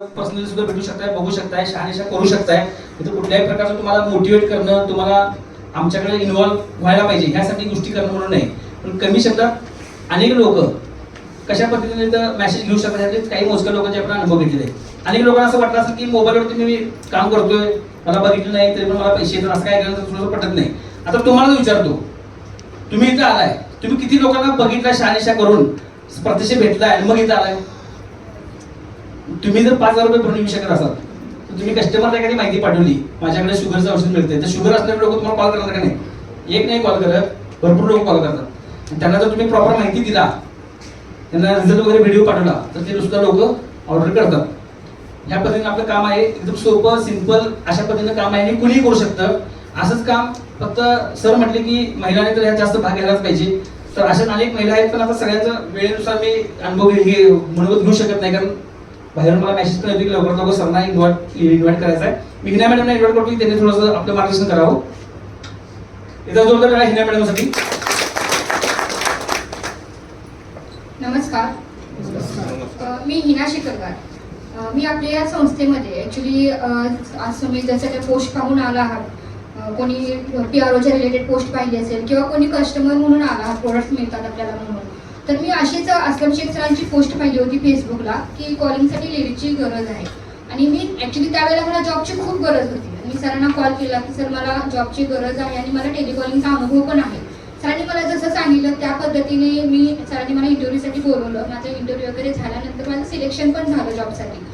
Personally सुद्धा भेटू शकताय, बघू शकताय, शहानिशा करू शकताय. इथं कुठल्याही प्रकारचं तुम्हाला मोटिवेट करणं, तुम्हाला आमच्याकडे इन्व्हॉल्व व्हायला पाहिजे ह्यासाठी गोष्टी करणं म्हणून नाही. पण कमी शब्दात अनेक लोक कशा पद्धतीने तर मेसेज घेऊ शकतात, काही मोजक्या लोकांचे आपण अनुभव घेतलेले. अनेक लोकांना असं वाटलं असेल की मोबाईलवरती मी काम करतोय, मला बघितलं नाही तरी पण मला पैसे येतात, असं काय करायचं थोडंसं पटत नाही. आता तुम्हाला विचारतो, तुम्ही इथं आलाय, तुम्ही किती लोकांना बघितला शहानिशा करून प्रत्यक्ष भेटलाय आणि मग इथं आलाय? तुम्ही जर 5,000 रुपये भरून येऊ शकत असाल तर तुम्ही कस्टमरला एखादी माहिती पाठवली, माझ्याकडे शुगरचं औषध मिळते, तर शुगर असणारे लोक तुम्हाला कॉल करणार का नाही? एक नाही कॉल करत, भरपूर लोक कॉल करतात. त्यांना जर तुम्ही प्रॉपर माहिती दिला, त्यांना रिझल्ट वगैरे व्हिडिओ पाठवला तर ते सुद्धा लोक ऑर्डर करतात. ह्या पद्धतीने आपलं काम आहे, एकदम सोपं सिंपल अशा पद्धतीनं काम आहे आणि कुणीही करू शकतं. असंच काम फक्त सर म्हटले की महिलांनी तर ह्यात जास्त भाग घ्यायलाच पाहिजे, तर अशाच अनेक महिला आहेत. पण आता सगळ्यांचा वेळेनुसार मी अनुभव म्हणून घेऊ शकत नाही, कारण बाहेरून मला मेसेज पण येतो की लवकर लवकर सरना इन्व्हाइट करायचा आहे. मी हिना मॅडमला इन्व्हाइट करतो की त्यांनी थोडंसं आपलं मार्गदर्शन करावं. इथं जोरदार करा हिना मॅडमसाठी. नमस्कार, मी हिना शिकरकर. मी आपल्या या संस्थेमध्ये ॲक्च्युली आज तुम्ही जसं काही पोस्ट पाहून आला आहात, कोणी PROच्या रिलेटेड पोस्ट पाहिली असेल किंवा कोणी कस्टमर म्हणून आला आहात, प्रोडक्ट्स मिळतात आपल्याला म्हणून, तर मी अशीच अस्लम शेख सरांची पोस्ट पाहिली होती फेसबुकला की कॉलिंगसाठी लेडीजची गरज आहे. आणि मी ॲक्च्युली त्यावेळेला मला जॉबची खूप गरज होती. मी सरांना कॉल केला की सर मला जॉबची गरज आहे आणि मला टेलिकॉलिंगचा अनुभव पण आहे. सरांनी मला जसं सांगितलं त्या पद्धतीने सरांनी मला इंटरव्ह्यूसाठी बोलवलं. माझं इंटरव्ह्यू वगैरे झाल्यानंतर माझं सिलेक्शन पण झालं जॉबसाठी.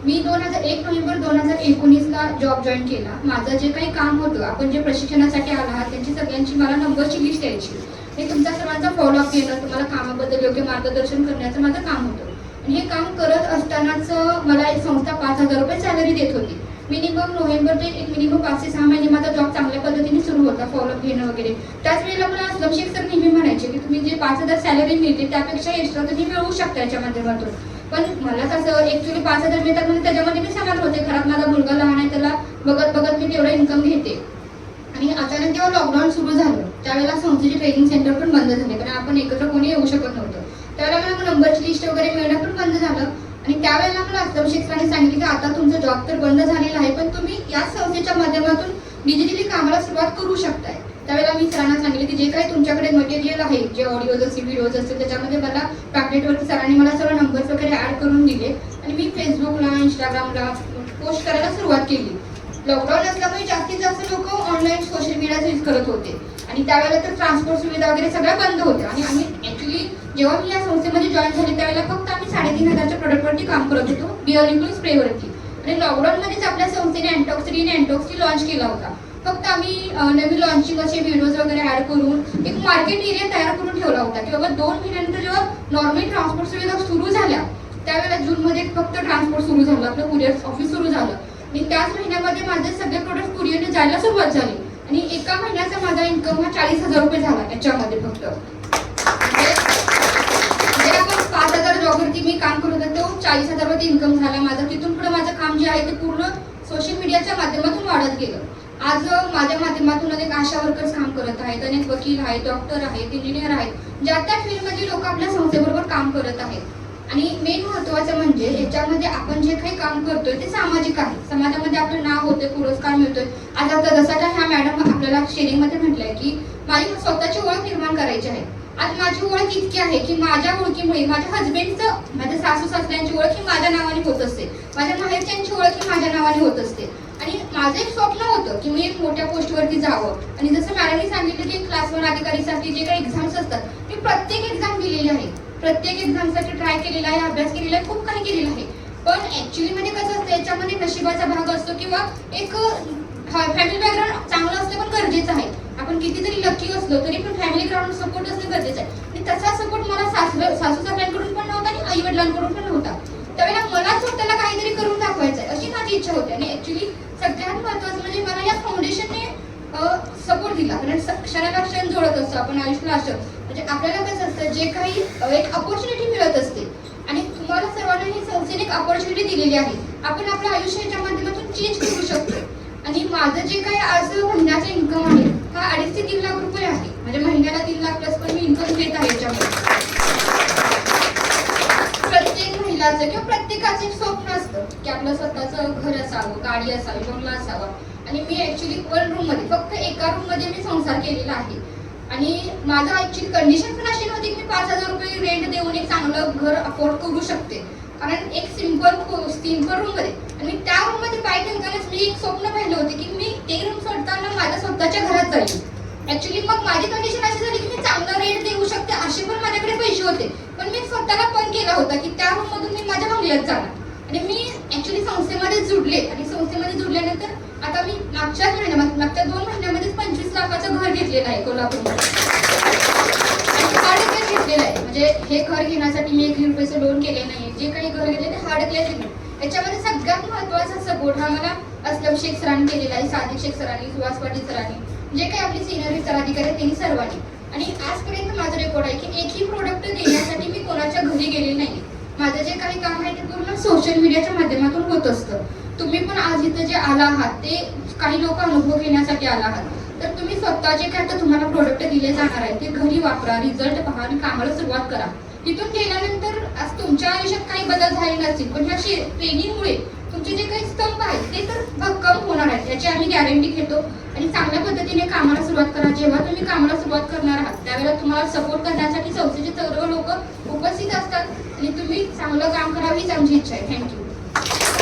मी 1 नोव्हेंबर 2019ला जॉब जॉईन केला. माझं जे काही काम होतं, आपण जे प्रशिक्षणासाठी आला आहात त्यांची सगळ्यांची मला नंबरची लिस्ट द्यायची. हे तुमचा सर्वांचा फॉलोअप घेणं, तुम्हाला कामाबद्दल योग्य मार्गदर्शन करण्याचं माझं काम होतं. आणि हे काम करत असतानाच मला एक संस्था 5,000 रुपये सॅलरी देत होती. मिनिमम नोव्हेंबर ते एक मिनिमम 5 ते 6 महिने माझा जॉब चांगल्या पद्धतीने सुरू होता, फॉलोअप घेणं वगैरे. त्याच वेळेला मला अस्लम शेख सर नेहमी म्हणायचे की तुम्ही जे 5,000 सॅलरी मिळते त्यापेक्षा एक्स्ट्रा तुम्ही मिळवू शकता याच्या माध्यमातून. पण मला तसं ॲक्च्युली 5,000 मिळतात म्हणजे त्याच्यामध्ये मी समाधान होते. घरात माझा मुलगा लहान आहे, त्याला बघत बघत मी तेवढं इन्कम घेते. आणि अचानक जेव्हा लॉकडाऊन सुरू झालं त्यावेळेला संस्थेचे ट्रेनिंग सेंटर पण बंद झाले, कारण आपण एकत्र कोणी येऊ शकत नव्हतं. त्यावेळेला मला नंबरची लिस्ट वगैरे मिळणं पण बंद झालं. आणि त्यावेळेला मला अस्लम शेख सरांनी सांगितलं की आता तुमचं जॉब तर बंद झालेला आहे, पण तुम्ही या संस्थेच्या माध्यमातून डिजिटली कामाला सुरुवात करू शकताय. त्यावेळेला मी सरांना सांगितलं की जे काही तुमच्याकडे मटेरियल आहे, जे ऑडिओज असतील, व्हिडिओज असतील, त्याच्यामध्ये मला पॅम्पलेटवरती सरांनी मला सर्व नंबर्स वगैरे ॲड करून दिले. आणि मी फेसबुकला, इंस्टाग्रामला पोस्ट करायला सुरुवात केली. लॉकडाऊन असल्यामुळे जास्तीत जास्त लोक ऑनलाईन सोशल मीडिया यूज करत होते. आणि त्यावेळेला तर ट्रान्सपोर्ट सुविधा वगैरे सगळ्या बंद होत्या. आणि आम्ही ॲक्च्युली जेव्हा मी या संस्थेमध्ये जॉईन झाले त्यावेळेला फक्त आम्ही 3,500च्या प्रोडक्टवरती काम करत होतो, बिअर स्प्रेवरती. आणि लॉकडाऊनमध्येच आपल्या संस्थेने अँटॉक्सी लॉन्च केला होता. फक्त आम्ही नवीन लॉन्चिंग असे व्हिडिओज वगैरे ॲड करून एक मार्केट एरिया तयार करून ठेवला होता की बाबा 2 महिन्यानंतर जेव्हा नॉर्मल ट्रान्सपोर्ट सुविधा सुरू झाल्या त्यावेळेला जूनमध्ये फक्त ट्रान्सपोर्ट सुरू झालं, आपलं कुरिअर ऑफिस सुरू झालं. आणि त्याच महिन्यामध्ये माझे सगळे प्रोडक्ट कुरिअरने जायला सुरुवात झाली. आणि एका महिन्याचा माझा इन्कम हा 40,000 रुपये झाला याच्यामध्ये फक्त. म्हणजे आपण 5,000 जॉबवरती मी काम करत होते, तो 40,000 रुपये इन्कम झाला माझा. तिथून पुढे माझं काम जे आहे ते पूर्ण सोशल मीडियाच्या माध्यमातून वाढत गेलं. आज माझ्या माध्यमातून अनेक आशा वर्कर्स काम करत आहेत, अनेक वकील आहेत, डॉक्टर आहेत, इंजिनियर आहेत, ज्या त्या फील्डमध्ये लोक आपल्या संस्थेबरोबर काम करत आहेत. आणि मेन महत्त्वाचं म्हणजे याच्यामध्ये आपण जे काही काम करतोय ते सामाजिक आहे. समाजामध्ये आपलं नाव होते, पुरस्कार मिळतोय. आज आता जसा ह्या मॅडम आपल्याला शेअरिंगमध्ये म्हटलंय की माझी स्वतःची ओळख निर्माण करायची आहे. आज माझी ओळख इतकी आहे की माझ्या ओळखीमुळे माझ्या हजबंडचं, माझ्या सासू सासऱ्यांची ओळख ही माझ्या नावाने होत असते, माझ्या माहेरच्यांची ओळख ही माझ्या नावाने होत असते. आणि माझं एक स्वप्न होतं की मी एक मोठ्या पोस्टवरती जावं. आणि जसं मॅडमनी सांगितलं की क्लास 1 अधिकारीसाठी जे काही एक्झाम्स असतात, मी प्रत्येक एक्झाम दिलेली आहे, प्रत्येक एक्झामसाठी ट्राय केलेला आहे, अभ्यास केलेला आहे, खूप काही केलेलं आहे. पण ॲक्च्युली मध्ये कसं असतं, याच्यामध्ये नशिबाचा भाग असतो किंवा एक फॅमिली बॅकग्राऊंड चांगलं असतं पण गरजेचं आहे. आपण किती जरी लकी असलो तरी पण फॅमिली ग्राउंड सपोर्ट असणं गरजेचं आहे. आणि तसा सपोर्ट मला सासू सासऱ्यांकडून पण नव्हता आणि आई वडिलांकडून पण नव्हता. त्यावेळेला मला स्वतःला काहीतरी करून दाखवायचं आहे अशी माझी इच्छा होती. आणि ॲक्च्युली सगळ्यात महत्त्वाचं म्हणजे मला या फाउंडेशनने सपोर्ट दिला. कारण क्षणाला क्षण जोडत असतो आपण आयुष्याला. असं म्हणजे आपल्याला कसं असतं, जे काही एक अपॉर्च्युनिटी मिळत असते आणि तुम्हाला सर्वांना ही संस्थेने एक अपॉर्च्युनिटी दिलेली आहे. आपण आपल्या आयुष्याच्या माध्यमातून चेंज करू शकतो. आणि माझं जे काही आज महिन्याचा इन्कम आहे हा 2.5 ते 3 लाख रुपये आहे. म्हणजे महिन्याला 3 लाख प्लस पण मी इन्कम घेत आहे याच्यामध्ये. प्रत्येक महिलाचं किंवा प्रत्येकाचं एक स्वप्न असतं की आपलं स्वतःचं घर असावं, गाडी असावी, बंगला असावा. आणि मी ॲक्च्युली 1 रूममध्ये फक्त एका रूममध्ये मी संसार केलेला आहे. आणि माझं ॲक्च्युली कंडिशन पण अशी नव्हती की मी 5,000 रुपये रेंट देऊन एक चांगलं घर अफोर्ड करू शकते. कारण एक सिंपल रूममध्ये, आणि त्या रूममध्ये पाय ठेवतानाच मी एक स्वप्न पाहिलं होते की मी ते रूम सोडताना माझ्या स्वतःच्या घरात जाईल. ॲक्च्युली मग माझी कंडिशन अशी झाली की मी चांगलं रेंट देऊ शकते असे पण माझ्याकडे पैसे होते, पण मी स्वतःला पण केला होता की त्या रूममधून मी माझ्या बंगल्यात जाणार. आणि मी ॲक्च्युली संस्थेमध्ये जुडले, आणि संस्थेमध्ये जुडल्यानंतर आता मी मागच्या 2 महिन्यामध्येच 25 लाखाचं घर घेतलेलं आहे कोल्हापूरमध्ये. हार्ड क्लॅश घेतलेलं आहे. म्हणजे हे घर घेण्यासाठी मी 1 रुपयाचं लोन केले नाही. जे काही घर घेतले ते हार्ड क्लॅश घेतले. याच्यामध्ये सगळ्यात महत्त्वाचा सपोर्ट हा मला असलम शेख सरांनी केलेला आहे, सादिक शेख सरांनी, सुहास पाटील सरांनी, जे काही आपले सिनियर उत्तराधिकारी त्यांनी सर्वांनी. आणि आजपर्यंत माझा रेकॉर्ड आहे की एकही प्रोडक्ट देण्यासाठी मी कोणाच्या घरी गेले नाही. माझं जे काही काम आहे ते पूर्ण सोशल मीडियाच्या माध्यमातून होत असतं. तुम्ही पण आज इथं जे आला आहात ते काही लोक अनुभव घेण्यासाठी आला आहात. तर तुम्ही स्वतः जे काय आता तुम्हाला प्रोडक्ट दिले जाणार आहे ते घरी वापरा, रिझल्ट पहा आणि कामाला सुरुवात करा. तिथून गेल्यानंतर आज तुमच्या आयुष्यात काही बदल झाले नसतील, पण ह्या ट्रेनिंगमुळे तुमचे जे काही स्तंभ आहेत ते तर भक्कम होणार आहेत, याची आम्ही गॅरंटी घेतो. आणि चांगल्या पद्धतीने कामाला सुरुवात करा. जेव्हा तुम्ही कामाला सुरुवात करणार आहात त्यावेळेला तुम्हाला सपोर्ट करण्यासाठी संस्थेचे सर्व लोक उपस्थित असतात, आणि तुम्ही चांगलं काम करावं हीच आमची इच्छा आहे. थँक्यू.